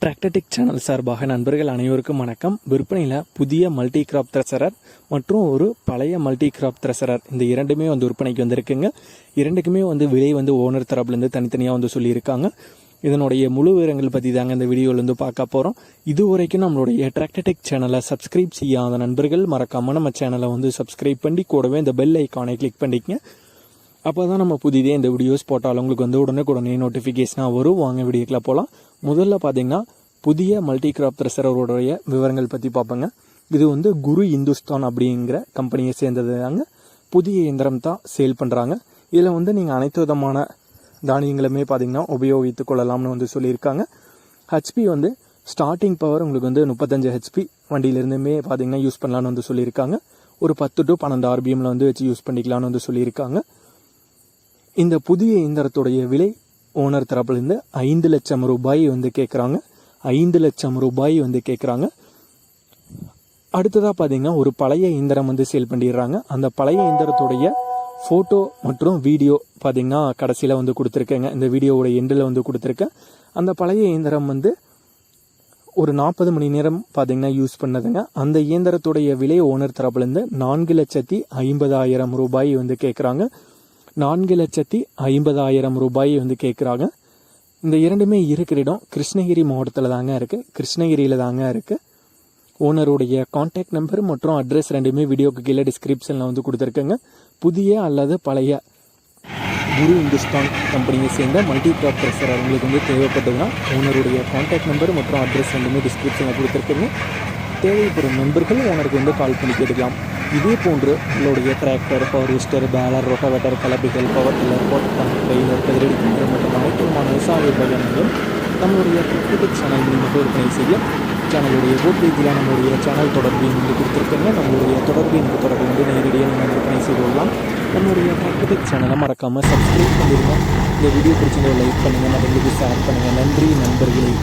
Tractor Tech channel சார்பாக நண்பர்கள் அனைவருக்கும் வணக்கம். விற்பனையில் புதிய மல்டி கிராப் த்ரெஷரர் மற்றும் ஒரு பழைய மல்டி கிராப் த்ரெஷரர் இந்த இரண்டுமே விற்பனைக்கு வந்திருக்குங்க. இரண்டுக்குமே விலை ஓனர் தரப்புலேருந்து தனித்தனியாக சொல்லியிருக்காங்க. இதனுடைய முழு விவரங்கள் பற்றி தாங்க இந்த வீடியோவிலேருந்து பார்க்க போகிறோம். இது வரைக்கும் நம்மளுடைய டிராக்டர்டெக் சேனலை சப்ஸ்கிரைப் செய்யாத நண்பர்கள் மறக்காமல் நம்ம சேனலை சப்ஸ்கிரைப் பண்ணி கூடவே இந்த பெல் ஐக்கானை கிளிக் பண்ணிக்கங்க. அப்போ தான் நம்ம புதிதே இந்த வீடியோஸ் போட்டாலும் உங்களுக்கு உடனே நோட்டிஃபிகேஷனாக வரும். வாங்க வீடியோக்கில் போகலாம். முதல்ல பார்த்தீங்கன்னா புதிய மல்டி கிராப் த்ரெஷரோடைய விவரங்கள் பற்றி பார்ப்போங்க. இது குரு இந்துஸ்தான் அப்படிங்கிற கம்பெனியை சேர்ந்தது தாங்க. புதிய இயந்திரம் தான் சேல் பண்ணுறாங்க. இதில் நீங்கள் அனைத்து விதமான தானியங்களுமே பார்த்தீங்கன்னா உபயோகித்து கொள்ளலாம்னு சொல்லியிருக்காங்க. ஹெச்பி ஸ்டார்டிங் பவர் உங்களுக்கு 35 ஹெச்பி வண்டியிலிருந்துமே பார்த்தீங்கன்னா யூஸ் பண்ணலான்னு சொல்லியிருக்காங்க. ஒரு 10 to 12 RPMல வச்சு யூஸ் பண்ணிக்கலான்னு சொல்லியிருக்காங்க. இந்த புதிய இயந்திரத்துடைய விலை ஓனர் தரப்புலேருந்து 5 லட்சம் ரூபாய் கேட்குறாங்க. 5 லட்சம் ரூபாய் கேட்குறாங்க. அடுத்ததாக பார்த்தீங்கன்னா ஒரு பழைய இயந்திரம் சேல் பண்ணிடுறாங்க. அந்த பழைய இயந்திரத்துடைய ஃபோட்டோ மற்றும் வீடியோ பார்த்தீங்கன்னா கடைசியில் கொடுத்துருக்கேங்க. இந்த வீடியோவோட எண்டில் கொடுத்துருக்கேன். அந்த பழைய இயந்திரம் ஒரு 40 மணி நேரம் பார்த்தீங்கன்னா யூஸ் பண்ணதுங்க. அந்த இயந்திரத்துடைய விலை ஓனர் தரப்புலேருந்து 4,50,000 ரூபாய் கேட்குறாங்க. 4,50,000 ரூபாய் கேட்குறாங்க. இந்த இரண்டுமே இருக்கிற இடம் கிருஷ்ணகிரி மாவட்டத்தில் தாங்க இருக்குது. கிருஷ்ணகிரியில் தாங்க இருக்குது. ஓனருடைய கான்டாக்ட் நம்பர் மற்றும் அட்ரஸ் ரெண்டுமே வீடியோக்கு கீழே டிஸ்கிரிப்ஷனில் கொடுத்துருக்கேங்க. புதிய அல்லது பழைய குரு இந்துஸ்தான் கம்பெனியை சேர்ந்த மல்டி கிராப் த்ரெஷரர் உங்களுக்கு தேவைப்பட்டதுன்னா ஓனருடைய கான்டாக்ட் நம்பர் மற்றும் அட்ரஸ் ரெண்டுமே டிஸ்கிரிப்ஷனில் கொடுத்துருக்கேங்க. தேவைப்படும் நண்பர்கள் ஓனருக்கு கால் பண்ணி கேட்டுக்கலாம். இதே போன்று உங்களுடைய டிராக்டர், பவர் விஸ்டர், பேலர், ரொட்டவேட்டர், கலப்பிகள், பவர் டில்லர், போட்டான், ட்ரெயிலர், கதிரடி கிணறு மற்றும் அனைத்து விவசாய உபகரணங்களும் நம்மளுடைய டிராக்டர்டெக் சேனல் மூலமாக விற்பனை செய்ய சேனலுடைய பேஜில் நம்மளுடைய சேனல் தொடர்பு கொடுத்துருக்காங்க. நம்மளுடைய தொடர்பு தொடர்பு நேரடியாக நீங்கள் விற்பனை செய்து கொள்ளலாம். நம்மளுடைய டிராக்டர்டெக் சேனலை மறக்காமல் சப்ஸ்கிரைப் பண்ணிடுங்க. இந்த வீடியோ பிடிச்சிருந்தா லைக் பண்ணுங்கள், மற்றவங்களுக்கு ஷேர் பண்ணுங்கள். நன்றி நண்பர்களே.